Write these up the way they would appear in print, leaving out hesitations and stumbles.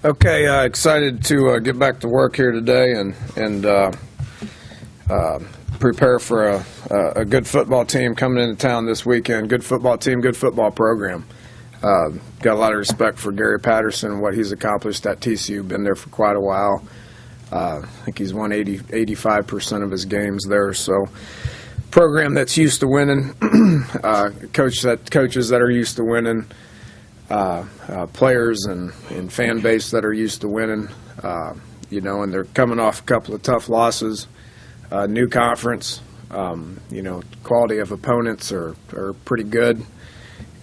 Okay, excited to get back to work here today and prepare for a good football team coming into town this weekend. Good football team, good football program. Got a lot of respect for Gary Patterson and what he's accomplished at TCU. Been there for quite a while. I think he's won 85% of his games there. So, program that's used to winning, coaches that are used to winning. Players and fan base that are used to winning, and they're coming off a couple of tough losses, new conference, quality of opponents are pretty good,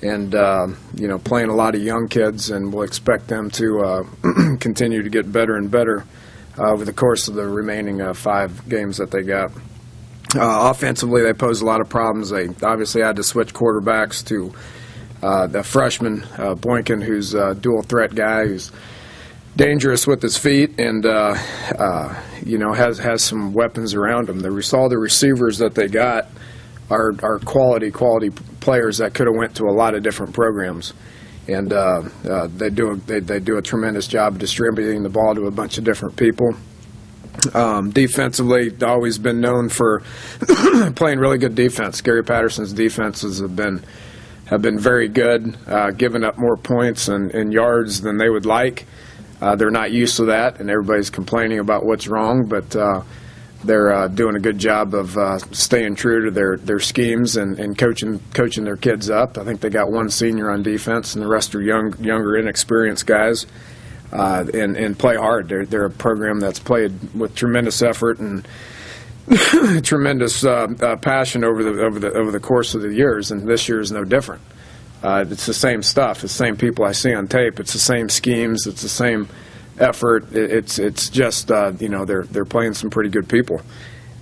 and, playing a lot of young kids, and we'll expect them to continue to get better and better over the course of the remaining 5 games that they got. Offensively, they pose a lot of problems. They obviously had to switch quarterbacks to the freshman, Boykin, who's a dual threat guy, who's dangerous with his feet and, has some weapons around him. All the receivers that they got are quality players that could have went to a lot of different programs. And they do a tremendous job of distributing the ball to a bunch of different people. Defensively, always been known for playing really good defense. Gary Patterson's defenses have been very good, giving up more points and yards than they would like. They're not used to that, and everybody's complaining about what's wrong, but they're doing a good job of staying true to their schemes and coaching their kids up. I think they got one senior on defense, and the rest are younger, inexperienced guys, and play hard. They're a program that's played with tremendous effort and tremendous passion over the course of the years, and this year is no different. It's the same stuff. It's the same people I see on tape. It's the same schemes. It's the same effort. It's just they're playing some pretty good people,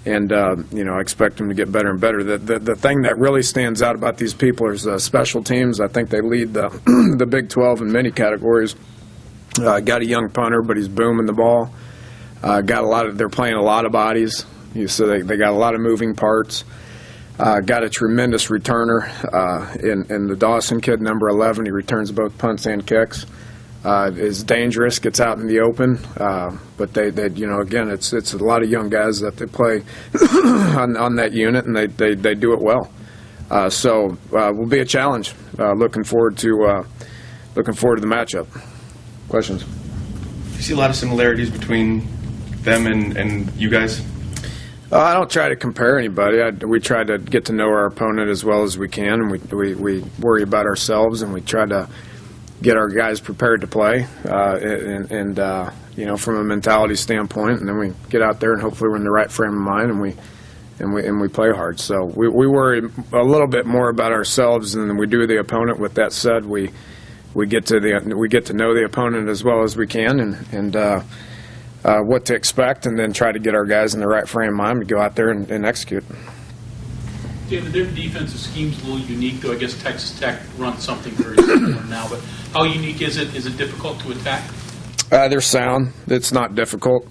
and I expect them to get better and better. The thing that really stands out about these people is special teams. I think they lead the Big 12 in many categories. Got a young punter, but he's booming the ball. They're playing a lot of bodies. So they got a lot of moving parts. Got a tremendous returner in the Dawson kid, number 11. He returns both punts and kicks. Is dangerous, gets out in the open. But they again, it's a lot of young guys that they play on that unit, and they do it well. So will be a challenge. Looking forward to the matchup. Questions? You see a lot of similarities between them and you guys? I don't try to compare anybody. We try to get to know our opponent as well as we can, and we worry about ourselves, and we try to get our guys prepared to play, from a mentality standpoint, and then we get out there and hopefully we're in the right frame of mind, and we play hard. So we worry a little bit more about ourselves than we do the opponent. With that said, we get to know the opponent as well as we can, and what to expect, and then try to get our guys in the right frame of mind to go out there and execute. Dan, the different defensive scheme's a little unique, though I guess Texas Tech runs something very similar now, but how unique is it? Is it difficult to attack? They're sound. It's not difficult.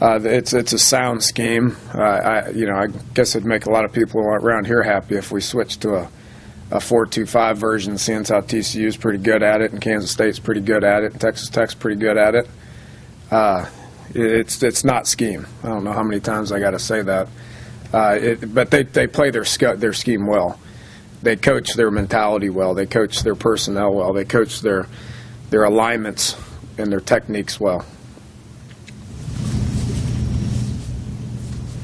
It's a sound scheme. I guess it'd make a lot of people around here happy if we switched to a 4-2-5 version, seeing how TCU is pretty good at it, and Kansas State's pretty good at it, and Texas Tech's pretty good at it. It's not scheme. I don't know how many times I got to say that. But they play their scheme well. They coach their mentality well. They coach their personnel well. They coach their alignments and their techniques well.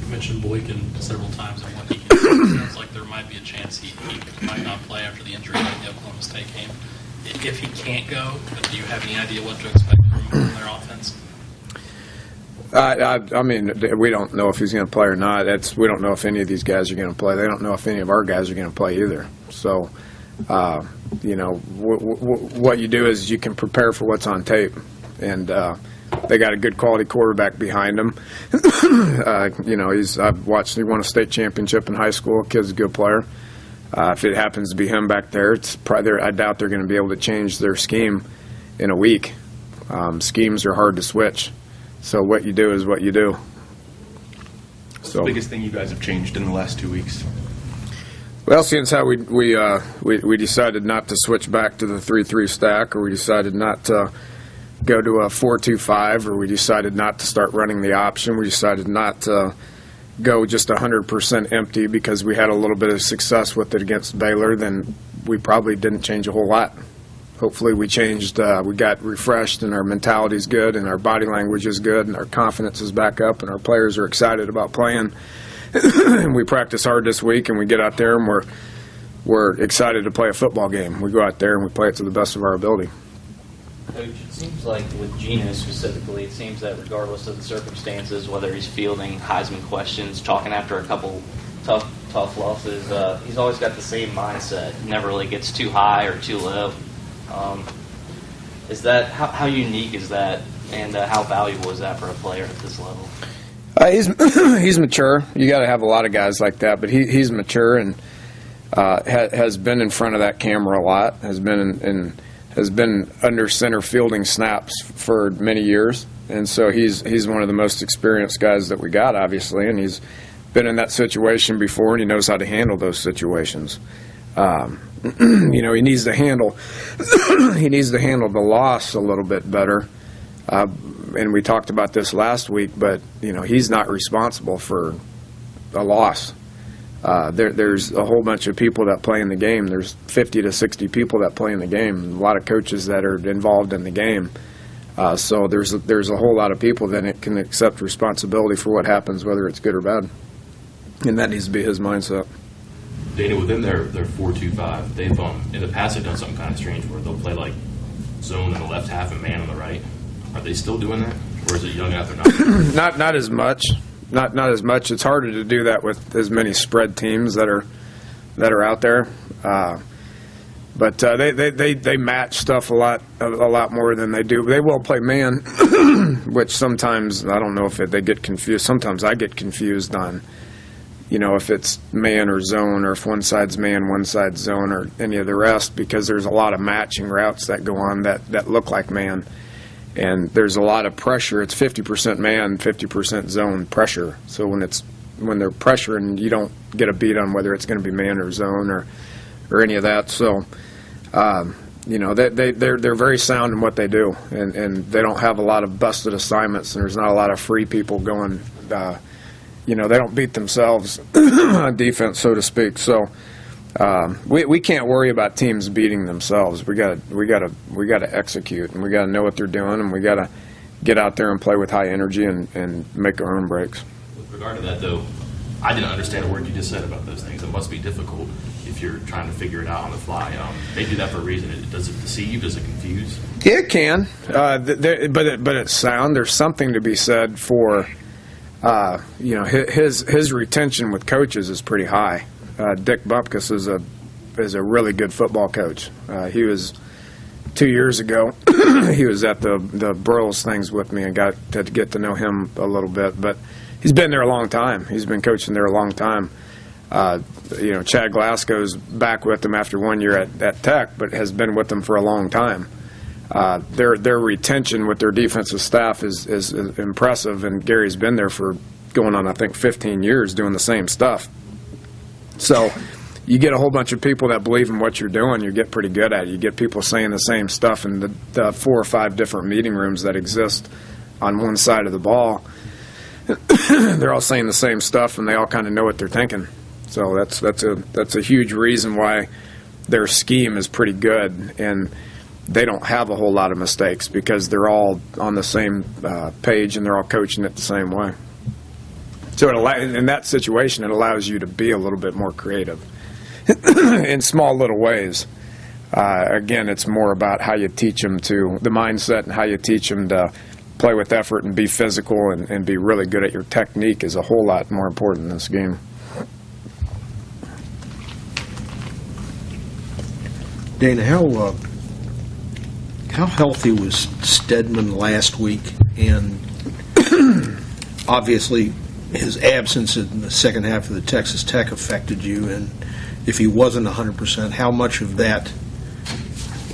You mentioned Boykin several times and what he can do. It sounds like there might be a chance he might not play after the injury at the Oklahoma State game. If he can't go, do you have any idea what to expect from their offense? I mean, we don't know if he's going to play or not. We don't know if any of these guys are going to play. They don't know if any of our guys are going to play either. So, what you do is you can prepare for what's on tape, and they got a good quality quarterback behind him. I've watched him won a state championship in high school. Kid's a good player. If it happens to be him back there, I doubt they're going to be able to change their scheme in a week. Schemes are hard to switch. So what you do is what you do. What's the biggest thing you guys have changed in the last 2 weeks? Well, since how we decided not to switch back to the 3-3 stack, or we decided not to go to a 4-2-5, or we decided not to start running the option. We decided not to go just 100% empty because we had a little bit of success with it against Baylor, then we probably didn't change a whole lot. Hopefully we changed, we got refreshed, and our mentality is good, and our body language is good, and our confidence is back up, and our players are excited about playing. We practice hard this week, and we get out there, and we're excited to play a football game. We go out there and we play it to the best of our ability. Coach, it seems like with Geno specifically, it seems that regardless of the circumstances, whether he's fielding Heisman questions, talking after a couple tough losses, he's always got the same mindset. Never really gets too high or too low. Is that how unique is that, and how valuable is that for a player at this level? He's mature. You got to have a lot of guys like that, but he's mature and has been in front of that camera a lot. Has been under center fielding snaps for many years, and so he's one of the most experienced guys that we got, obviously, and he's been in that situation before, and he knows how to handle those situations. He needs to handle the loss a little bit better. And we talked about this last week, but he's not responsible for a loss. There's a whole bunch of people that play in the game. There's 50 to 60 people that play in the game. A lot of coaches that are involved in the game. So there's a whole lot of people that can accept responsibility for what happens, whether it's good or bad. And that needs to be his mindset. Dana, within their 4-2-5, they've in the past they've done something kind of strange where they'll play like zone on the left half and man on the right. Are they still doing that, or is it young enough or not? Not as much. Not as much. It's harder to do that with as many spread teams that are out there. But they match stuff a lot more than they do. They will play man, which sometimes I don't know if they get confused. Sometimes I get confused on, if it's man or zone, or if one side's man, one side's zone, or any of the rest, because there's a lot of matching routes that go on that look like man. And there's a lot of pressure. It's 50% man, 50% zone pressure. So when they're pressuring, you don't get a beat on whether it's going to be man or zone or any of that. So they're very sound in what they do, and they don't have a lot of busted assignments, and there's not a lot of free people going. They don't beat themselves on defense, so to speak. So. We can't worry about teams beating themselves. We got to execute, and we got to know what they're doing, and we got to get out there and play with high energy and make our own breaks. With regard to that, though, I didn't understand a word you just said about those things. It must be difficult if you're trying to figure it out on the fly. They do that for a reason. Does it deceive? Does it confuse? Yeah, it can, but it's sound. There's something to be said for, his retention with coaches is pretty high. Dick Bumpkus is a really good football coach. He was 2 years ago. He was at the Broyles things with me and got to get to know him a little bit. But he's been there a long time. He's been coaching there a long time. Chad Glasgow's back with them after 1 year at Tech, but has been with them for a long time. Their retention with their defensive staff is impressive, and Gary's been there for going on, I think, 15 years doing the same stuff. So you get a whole bunch of people that believe in what you're doing, you get pretty good at it. You get people saying the same stuff in the 4 or 5 different meeting rooms that exist on one side of the ball. They're all saying the same stuff, and they all kind of know what they're thinking. So that's a huge reason why their scheme is pretty good, and they don't have a whole lot of mistakes because they're all on the same page and they're all coaching it the same way. So in that situation, it allows you to be a little bit more creative in small little ways. Again, it's more about how you teach them to the mindset and how you teach them to play with effort and be physical and be really good at your technique is a whole lot more important in this game. Dana, how healthy was Stedman last week? And obviously his absence in the second half of the Texas Tech affected you, and if he wasn't 100%, how much of that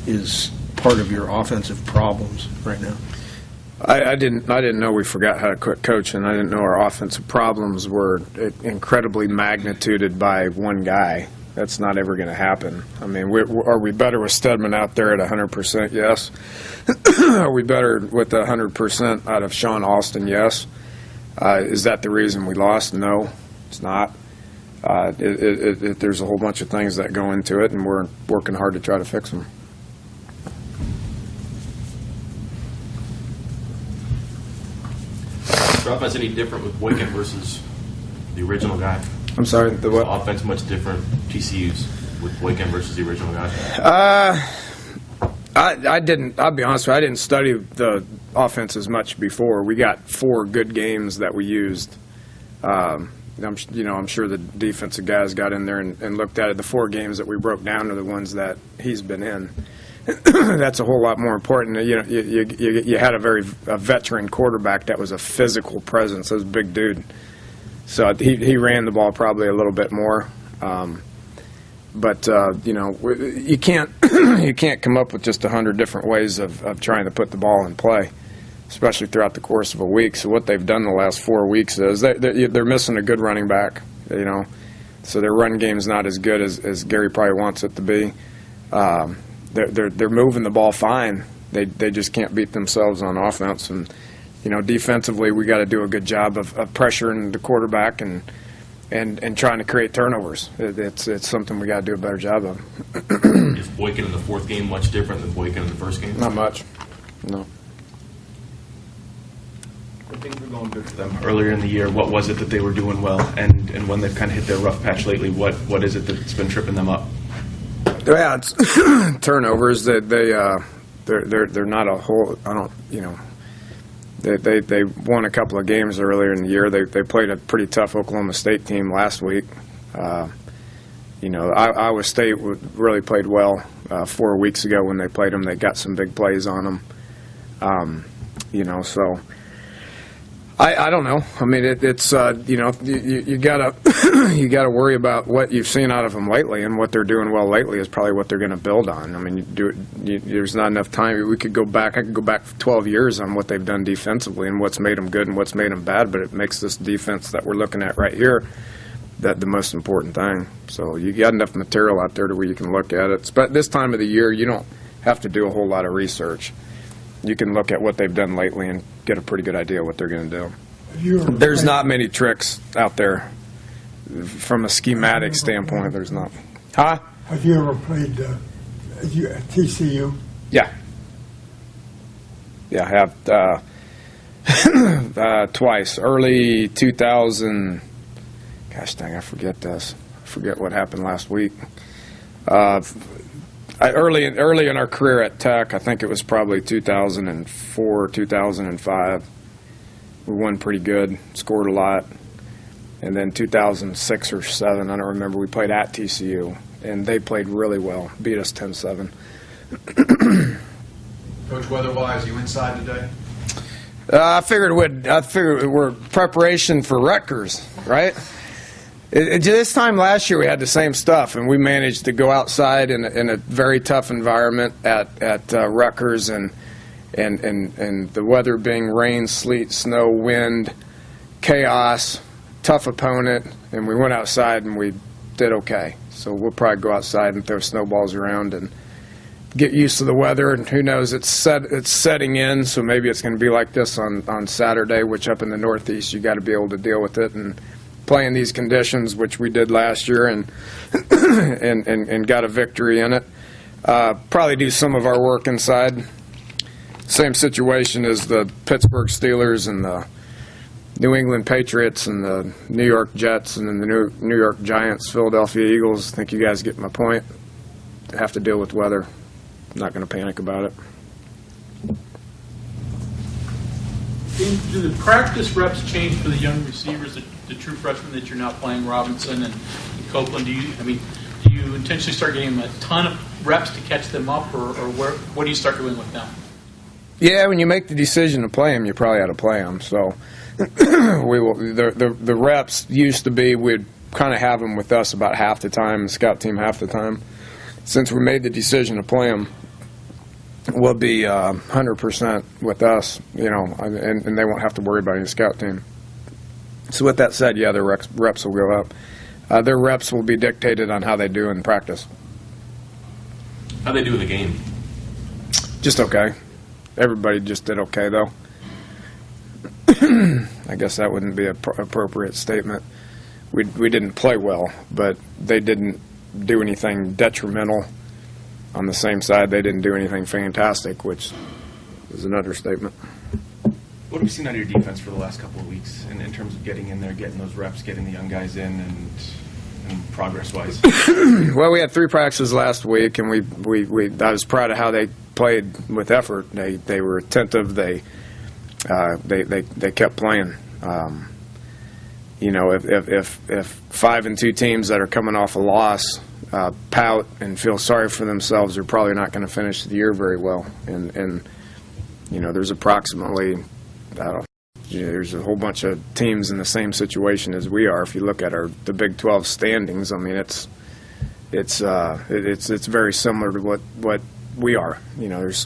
is part of your offensive problems right now? I didn't know we forgot how to coach, and I didn't know our offensive problems were incredibly magnituded by one guy. That's not ever going to happen. I mean, are we better with Stedman out there at 100%? Yes. Are we better with 100% out of Sean Alston? Yes. Is that the reason we lost? No, it's not. There's a whole bunch of things that go into it, and we're working hard to try to fix them. Is the offense any different with Boykin versus the original guy? I'm sorry, the what? The offense much different, TCU's, with Boykin versus the original guy? I didn't. I'll be honest with you, I didn't study the offense as much before. We got 4 good games that we used. I'm sure the defensive guys got in there and looked at it. The 4 games that we broke down are the ones that he's been in. That's a whole lot more important. You had a veteran quarterback that was a physical presence. That was a big dude. So he ran the ball probably a little bit more. But you can't you can't come up with just 100 different ways of trying to put the ball in play, especially throughout the course of a week. So what they've done the last 4 weeks is they're missing a good running back. So their run game's not as good as Gary probably wants it to be. They're moving the ball fine. They just can't beat themselves on offense. And defensively, we got to do a good job of pressuring the quarterback and trying to create turnovers. It's something we got to do a better job of. Is Boykin in the 4th game much different than Boykin in the 1st game? Not much. No. When things were going good for them earlier in the year, what was it that they were doing well? And when they've kind of hit their rough patch lately, what is it that's been tripping them up? Yeah, it's turnovers. They're not a whole. They won a couple of games earlier in the year. They played a pretty tough Oklahoma State team last week. Iowa State really played well 4 weeks ago when they played them. They got some big plays on them. So I don't know. I mean, it's you gotta you gotta worry about what you've seen out of them lately, and what they're doing well lately is probably what they're going to build on. I mean, there's not enough time. I could go back 12 years on what they've done defensively and what's made them good and what's made them bad. But it makes this defense that we're looking at right here the most important thing. So you got enough material out there to where you can look at it. But this time of the year, you don't have to do a whole lot of research. You can look at what they've done lately and get a pretty good idea what they're going to do. There's not many tricks out there from a schematic standpoint. There's not. Huh? Have you ever played at TCU? Yeah. Yeah, I have twice. Early 2000. Gosh dang, I forget this. I forget what happened last week. Early in our career at Tech, I think it was probably 2004, 2005. We won pretty good, scored a lot. And then 2006 or 7, I don't remember, we played at TCU, and they played really well, beat us 10-7. Coach, weather-wise, you inside today? I figured we're preparation for Rutgers, right? This time last year we had the same stuff, and we managed to go outside in a very tough environment at Rutgers, and the weather being rain, sleet, snow, wind, chaos, tough opponent, and we went outside and we did okay. So we'll probably go outside and throw snowballs around and get used to the weather, and who knows, it's setting in, so maybe it's going to be like this on Saturday, which up in the Northeast you got to be able to deal with it and play in these conditions, which we did last year, and got a victory in it. Probably do some of our work inside. Same situation as the Pittsburgh Steelers and the New England Patriots and the New York Jets and then the New York Giants, Philadelphia Eagles. I think you guys get my point. Have to deal with weather. I'm not going to panic about it. Do the practice reps change for the young receivers, the true freshmen that you're now playing, Robinson and Copeland? Do you intentionally start getting them a ton of reps to catch them up, or what do you start doing with them? Yeah, when you make the decision to play them, you probably ought to play them. So we will. The reps used to be we'd kind of have them with us about half the time, the scout team half the time. Since we made the decision to play them, we'll be 100% with us, and they won't have to worry about any scout team. So with that said, yeah, the reps will go up. Their reps will be dictated on how they do in practice. How'd they do in the game? Just okay. Everybody just did okay, though. I guess that wouldn't be an appropriate statement. We didn't play well, but they didn't do anything detrimental. On the same side, they didn't do anything fantastic, which is an understatement. What have you seen out of your defense for the last couple of weeks in terms of getting in there, getting those reps, getting the young guys in, and progress-wise? Well, we had 3 practices last week, and I was proud of how they played with effort. They were attentive. They kept playing. You know, if 5 and 2 teams that are coming off a loss pout and feel sorry for themselves, are probably not going to finish the year very well. And you know, there's approximately, there's a whole bunch of teams in the same situation as we are. If you look at the Big 12 standings, I mean, it's very similar to what we are. You know, there's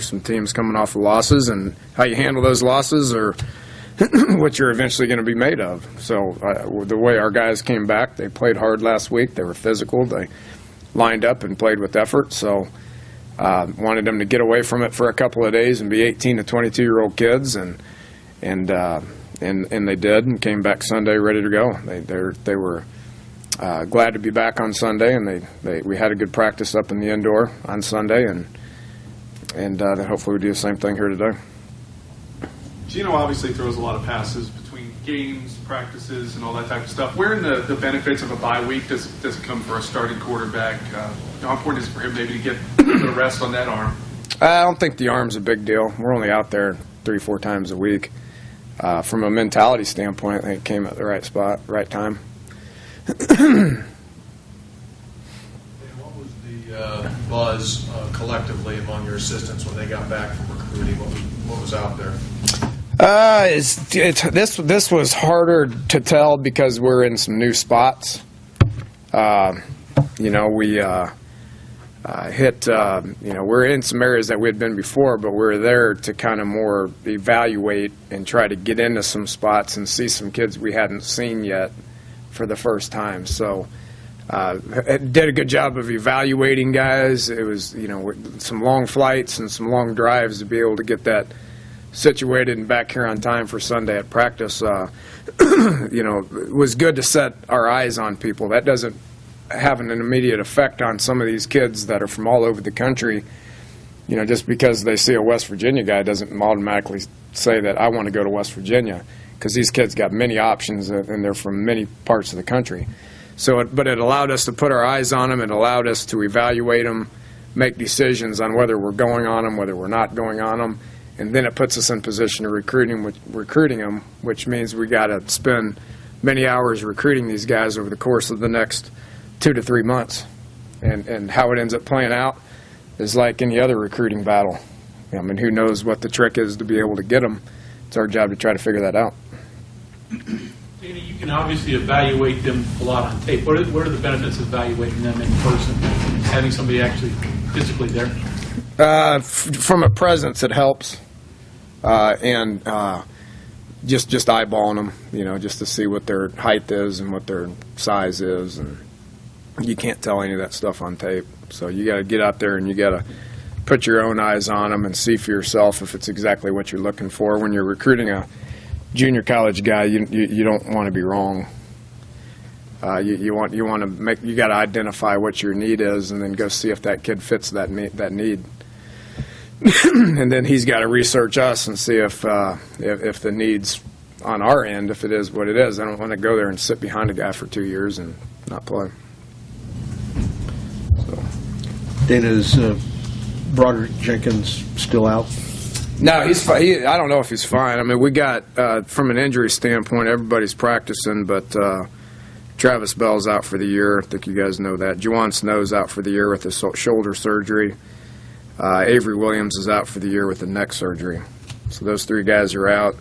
some teams coming off of losses, and how you handle those losses are what you're eventually going to be made of. So the way our guys came back, they played hard last week. They were physical. They lined up and played with effort. So wanted them to get away from it for a couple of days and be 18 to 22-year-old kids, and they did, and came back Sunday ready to go. They were glad to be back on Sunday, and we had a good practice up in the indoor on Sunday, and then hopefully we do the same thing here today. Gino obviously throws a lot of passes between games, practices, and all that type of stuff. Where in the benefits of a bye week does it come for a starting quarterback? How important is it for him maybe to get the rest on that arm? I don't think the arm's a big deal. We're only out there 3-4 times a week. From a mentality standpoint, I think it came at the right spot, right time. And what was the buzz collectively among your assistants when they got back from recruiting? What was out there? This was harder to tell because we're in some new spots. You know, we hit. You know, we're in some areas that we had been before, but we're there to kind of more evaluate and try to get into some spots and see some kids we hadn't seen yet for the first time. So did a good job of evaluating guys. It was, you know, some long flights and some long drives to be able to get that situated and back here on time for Sunday at practice. You know, it was good to set our eyes on people. That doesn't have an immediate effect on some of these kids that are from all over the country. You know, just because they see a West Virginia guy doesn't automatically say that I want to go to West Virginia, because these kids got many options and they're from many parts of the country. So, but it allowed us to put our eyes on them. It allowed us to evaluate them, make decisions on whether we're going on them, whether we're not going on them. And then it puts us in position to recruiting them, which means we got to spend many hours recruiting these guys over the course of the next 2 to 3 months. And how it ends up playing out is like any other recruiting battle. I mean, who knows what the trick is to be able to get them. It's our job to try to figure that out. Danny, you can obviously evaluate them a lot on tape. What are the benefits of evaluating them in person, having somebody actually physically there? From a presence, it helps. And just eyeballing them, you know, just to see what their height is and what their size is, and you can't tell any of that stuff on tape. So you got to get out there and you got to put your own eyes on them and see for yourself if it's exactly what you're looking for. When you're recruiting a junior college guy, you don't want to be wrong. You got to identify what your need is and then go see if that kid fits that need. And then he's got to research us and see if the need's on our end, if it is what it is. I don't want to go there and sit behind a guy for 2 years and not play. So. Dana, is Broderick Jenkins still out? No, he's fine. I don't know if he's fine. I mean, we got, from an injury standpoint, everybody's practicing, but Travis Bell's out for the year. I think you guys know that. Juwan Snow's out for the year with his shoulder surgery. Avery Williams is out for the year with the neck surgery. So those 3 guys are out.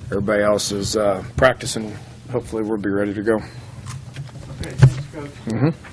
Everybody else is practicing. Hopefully we'll be ready to go. Okay, thanks, Coach. Mm-hmm.